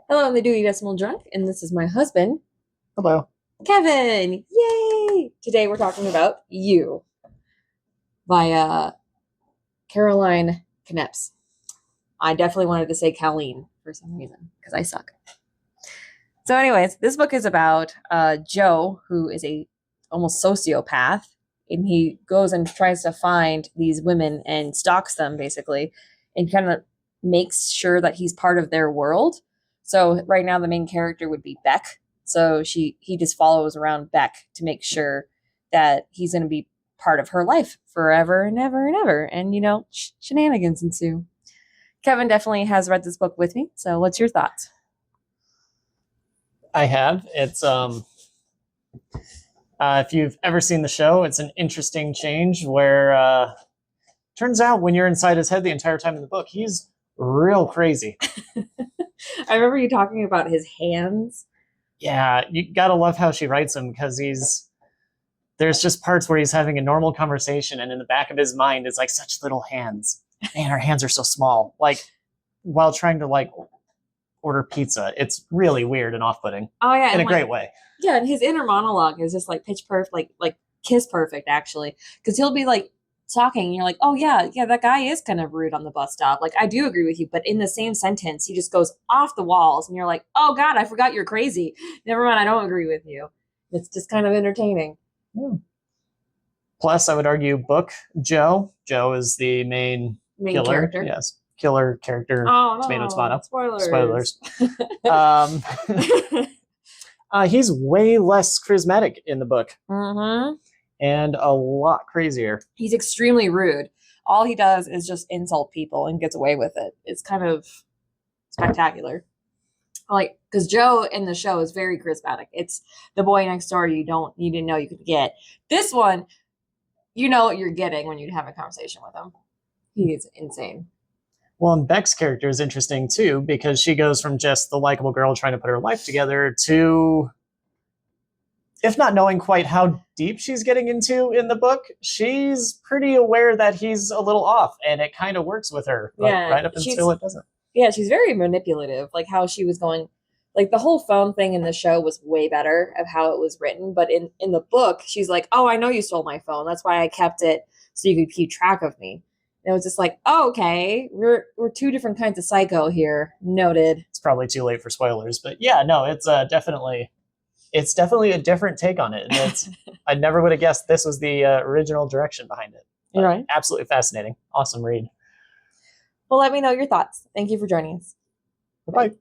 Hello, I'm the Dewey Decimal Drunk, and this is my husband, Hello. Kevin. Yay! Today we're talking about You by Caroline Kepnes. I definitely wanted to say Colleen for some reason because I suck. So, anyways, this book is about Joe, who is a almost sociopath, and he goes and tries to find these women and stalks them basically, and kind of makes sure that he's part of their world. So right now the main character would be Beck. So he just follows around Beck to make sure that he's going to be part of her life forever and ever and ever. And shenanigans ensue. Kevin definitely has read this book with me. So what's your thoughts? I have. It's if you've ever seen the show, it's an interesting change where turns out when you're inside his head the entire time in the book, he's real crazy. I remember you talking about his hands. Yeah, you gotta love how she writes him because there's just parts where he's having a normal conversation and in the back of his mind is like such little hands. Man, her hands are so small. Like while trying to order pizza. It's really weird and off-putting. Oh yeah, in a great way. Yeah, and his inner monologue is just like pitch perfect, like kiss perfect actually, because he'll be like talking, and you're like, oh yeah, that guy is kind of rude on the bus stop. Like I do agree with you, but in the same sentence, he just goes off the walls, and you're like, oh God, I forgot you're crazy. Never mind, I don't agree with you. It's just kind of entertaining. Plus, I would argue book Joe. Joe is the main killer. Character. Yes. Killer character. Oh, tomato, tomato. Spoilers. He's way less charismatic in the book. Mm-hmm. And a lot crazier. He's extremely rude. All he does is just insult people and gets away with it. It's kind of spectacular. Like, because Joe in the show is very charismatic. It's the boy next door you didn't know you could get. This one, you know what you're getting when you have a conversation with him. He is insane. Well, and Beck's character is interesting too, because she goes from just the likable girl trying to put her life together to, if not knowing quite how deep she's getting into in the book, she's pretty aware that he's a little off, and it kind of works with her, right up until it doesn't. Yeah, she's very manipulative, like how she was going, like the whole phone thing in the show was way better of how it was written, but in the book, she's like, oh, I know you stole my phone. That's why I kept it so you could keep track of me. And it was just like, oh, okay, we're two different kinds of psycho here. Noted. It's probably too late for spoilers, but yeah, no, it's definitely a different take on it. And I never would have guessed this was the original direction behind it. But right. Absolutely fascinating. Awesome read. Well, let me know your thoughts. Thank you for joining us. Bye-bye.